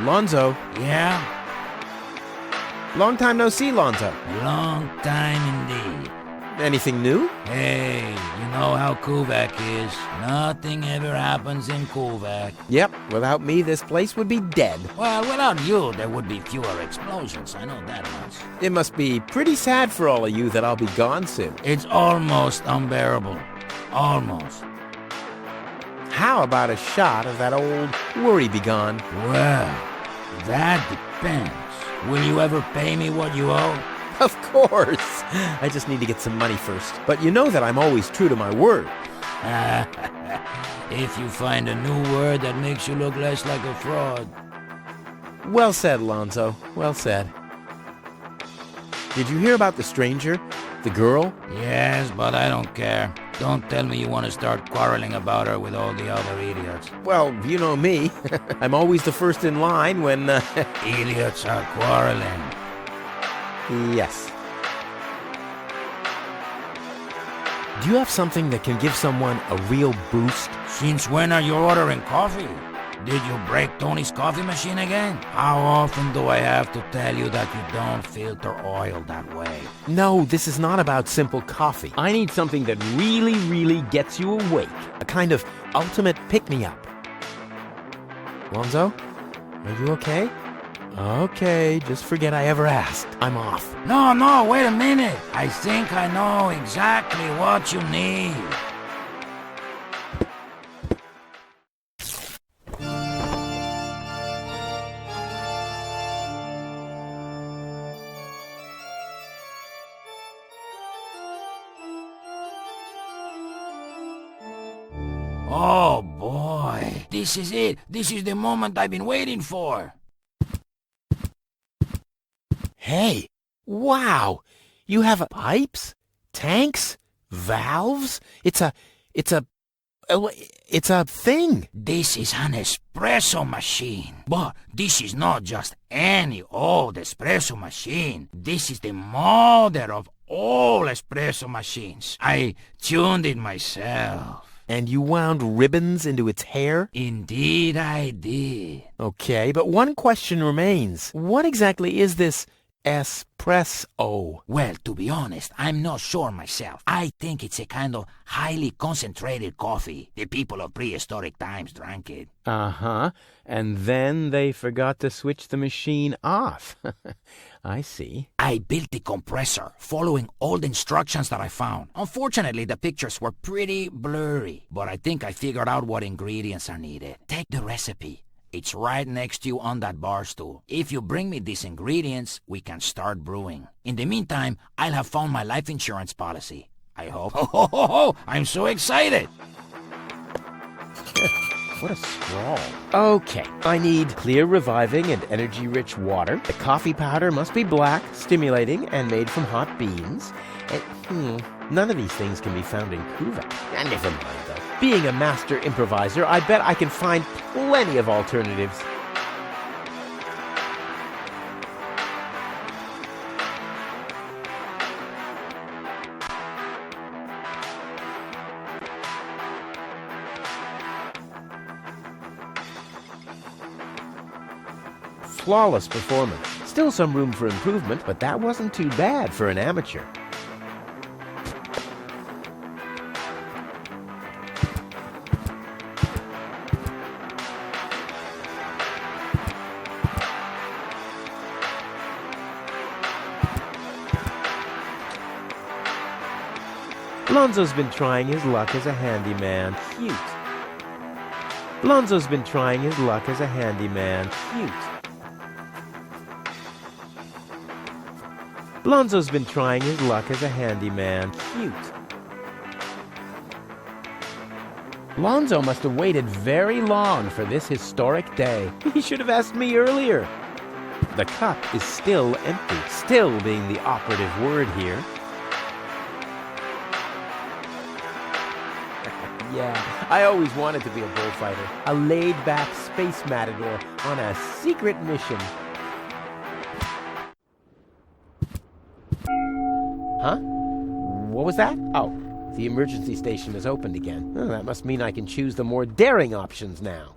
Lonzo. Yeah? Long time no see, Lonzo. Long time indeed. Anything new? Hey, you know how Kuvak is. Nothing ever happens in Kuvak. Yep, without me, this place would be dead. Well, without you, there would be fewer explosions. I know that much. It must be pretty sad for all of you that I'll be gone soon. It's almost unbearable. Almost. How about a shot of that old worry begone? Well, that depends. Will you ever pay me what you owe? Of course. I just need to get some money first. But you know that I'm always true to my word. If you find a new word that makes you look less like a fraud. Well said, Lonzo. Well said. Did you hear about the stranger? The girl? Yes, but I don't care. Don't tell me you want to start quarreling about her with all the other idiots. Well, you know me. I'm always the first in line when... Idiots are quarreling. Yes. Do you have something that can give someone a real boost? Since when are you ordering coffee? Did you break Tony's coffee machine again? How often do I have to tell you that you don't filter oil that way? No, this is not about simple coffee. I need something that really gets you awake. A kind of ultimate pick-me-up. Lonzo, are you okay? Okay, just forget I ever asked. I'm off. No, wait a minute. I think I know exactly what you need. Oh boy, this is it. This is the moment I've been waiting for. Hey, wow! You have pipes? Tanks? Valves? It's a thing. This is an espresso machine. But this is not just any old espresso machine. This is the mother of all espresso machines. I tuned it myself. And you wound ribbons into its hair? Indeed I did. Okay, but one question remains. What exactly is this espresso? Well, to be honest, I'm not sure myself. I think it's a kind of highly concentrated coffee. The people of prehistoric times drank it. Uh-huh. And then they forgot to switch the machine off. I see. I built the compressor, following all the instructions that I found. Unfortunately, the pictures were pretty blurry, but I think I figured out what ingredients are needed. Take the recipe. It's right next to you on that bar stool. If you bring me these ingredients, we can start brewing. In the meantime, I'll have found my life insurance policy. I hope. Oh, I'm so excited! What a scrawl. Okay, I need clear, reviving, and energy-rich water. The coffee powder must be black, stimulating, and made from hot beans. And, none of these things can be found in Kuvak. Never mind, though. Being a master improviser, I bet I can find plenty of alternatives. Flawless performance. Still some room for improvement, but that wasn't too bad for an amateur. Lonzo's been trying his luck as a handyman. Cute. Lonzo's been trying his luck as a handyman. Cute. Lonzo's been trying his luck as a handyman. Cute. Lonzo must have waited very long for this historic day. He should have asked me earlier. The cup is still empty, still being the operative word here. Yeah, I always wanted to be a bullfighter, a laid-back space matador on a secret mission. Huh? What was that? Oh, the emergency station is opened again. Oh, that must mean I can choose the more daring options now.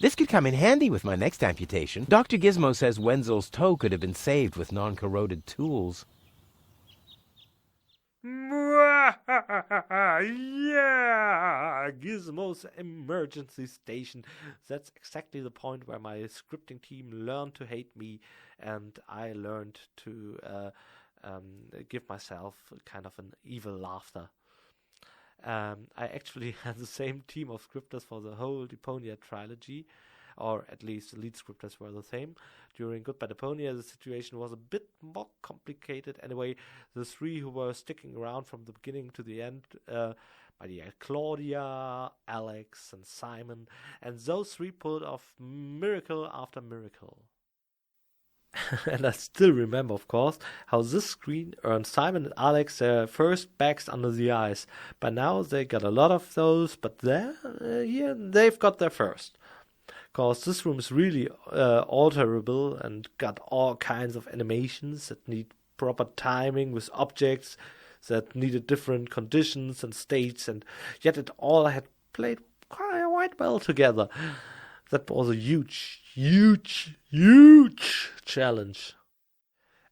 This could come in handy with my next amputation. Dr. Gizmo says Wenzel's toe could have been saved with non-corroded tools. Yeah! Gizmo's emergency station. That's exactly the point where my scripting team learned to hate me, and I learned to give myself kind of an evil laughter. I actually had the same team of scripters for the whole Deponia trilogy, or at least the lead scripters were the same. During Goodbye Deponia, the situation was a bit more complicated. Anyway, the three who were sticking around from the beginning to the end, my dear Claudia, Alex, and Simon, and those three pulled off miracle after miracle. And I still remember, of course, how this screen earned Simon and Alex their first bags under the eyes. By now they got a lot of those, but they've got their first. Because this room is really alterable and got all kinds of animations that need proper timing with objects that needed different conditions and states, and yet it all had played quite well together. That was a huge challenge.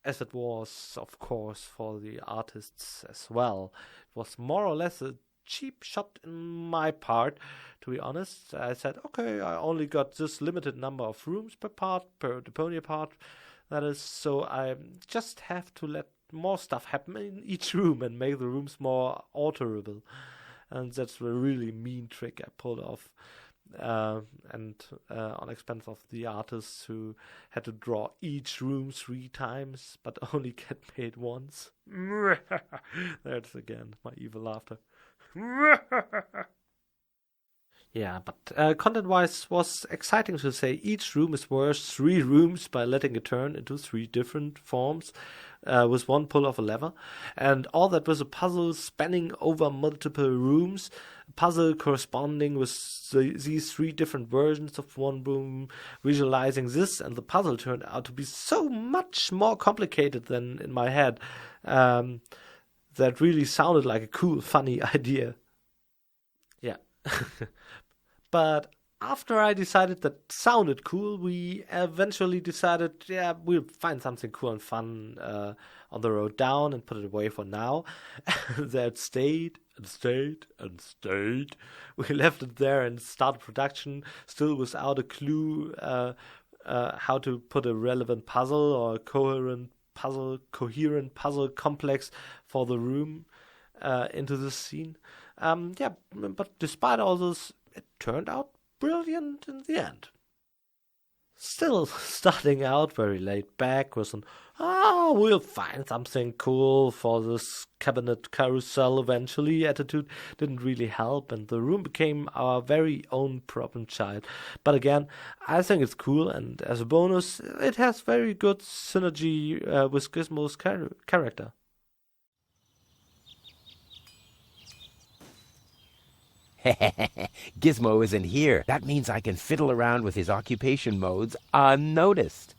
As it was, of course, for the artists as well. It was more or less a cheap shot in my part, to be honest. I said, okay, I only got this limited number of rooms per Deponia part. That is, so I just have to let more stuff happen in each room and make the rooms more alterable. And that's a really mean trick I pulled off. And on expense of the artists who had to draw each room 3 times, but only get paid once. That's again my evil laughter. Yeah, but content-wise was exciting to say each room is worth 3 rooms by letting it turn into 3 different forms with one pull of a lever. And all that was a puzzle spanning over multiple rooms, a puzzle corresponding with these 3 different versions of one room, visualizing this, and the puzzle turned out to be so much more complicated than in my head. That really sounded like a cool, funny idea. Yeah. But after I decided that sounded cool, we eventually decided, yeah, we'll find something cool and fun on the road down and put it away for now. That stayed and stayed and stayed. We left it there and started production, still without a clue how to put a relevant puzzle or a coherent puzzle complex for the room into this scene. But despite all this, it turned out brilliant in the end. Still starting out very laid back with an, we'll find something cool for this cabinet carousel eventually attitude didn't really help, and the room became our very own problem child. But again, I think it's cool, and as a bonus, it has very good synergy with Gizmo's character. Gizmo isn't here. That means I can fiddle around with his occupation modes unnoticed.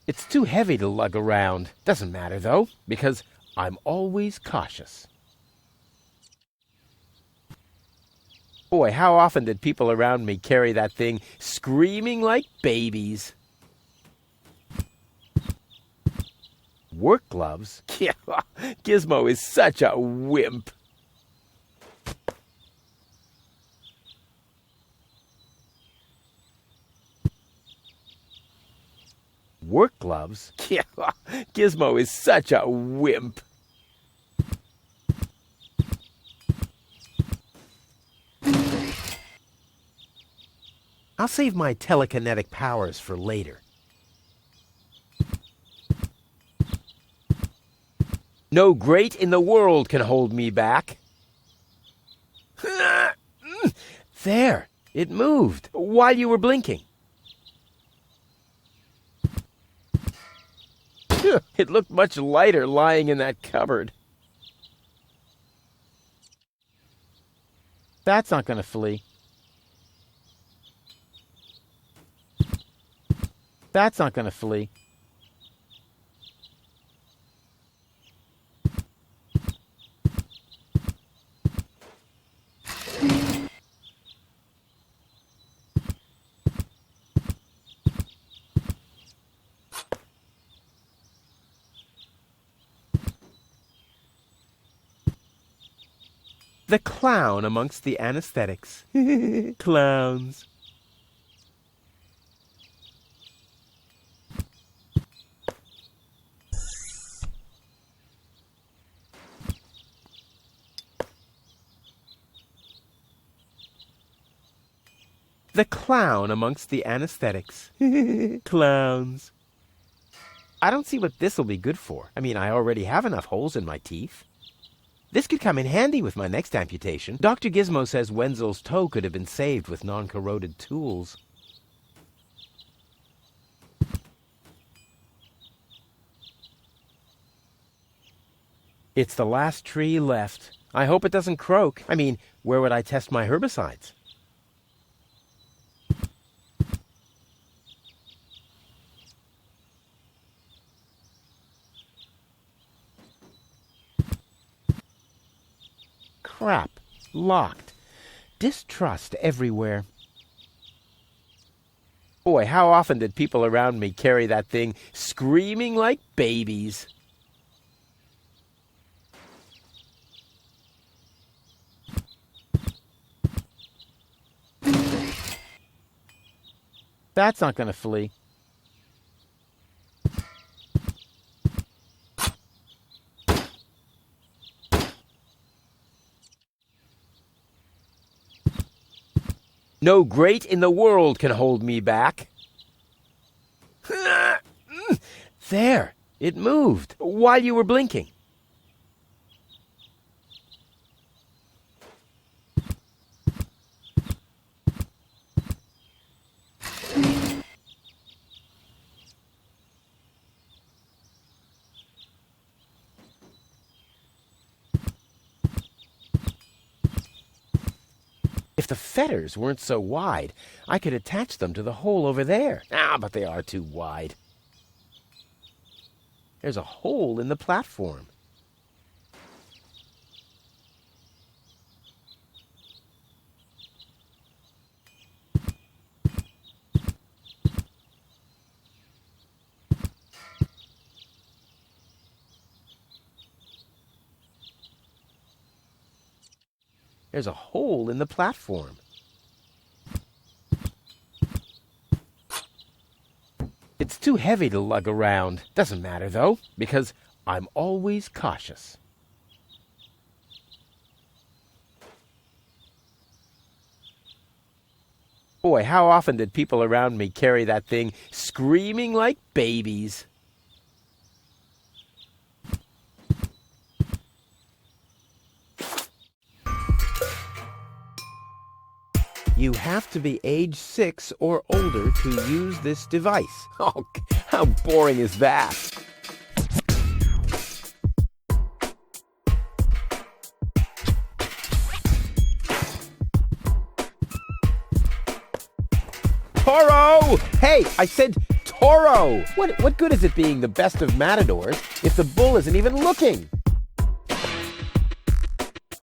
It's too heavy to lug around. Doesn't matter, though, because I'm always cautious. Boy, how often did people around me carry that thing screaming like babies? Work gloves? Yeah, Gizmo is such a wimp. Work gloves? Yeah, Gizmo is such a wimp. I'll save my telekinetic powers for later. No grate in the world can hold me back. There, it moved while you were blinking. It looked much lighter lying in that cupboard. That's not going to flee. That's not going to flee. The clown amongst the anesthetics. Clowns. The clown amongst the anesthetics. Clowns. I don't see what this'll be good for. I mean, I already have enough holes in my teeth. This could come in handy with my next amputation. Dr. Gizmo says Wenzel's toe could have been saved with non-corroded tools. It's the last tree left. I hope it doesn't croak. I mean, where would I test my herbicides? Crap. Locked. Distrust everywhere. Boy, how often did people around me carry that thing screaming like babies? That's not going to flee. No great in the world can hold me back. There, it moved while you were blinking. If the fetters weren't so wide, I could attach them to the hole over there. But they are too wide. There's a hole in the platform. There's a hole in the platform. It's too heavy to lug around. Doesn't matter, though, because I'm always cautious. Boy, how often did people around me carry that thing screaming like babies? You have to be age 6 or older to use this device. Oh, how boring is that? Toro! Hey, I said Toro! What good is it being the best of matadors if the bull isn't even looking?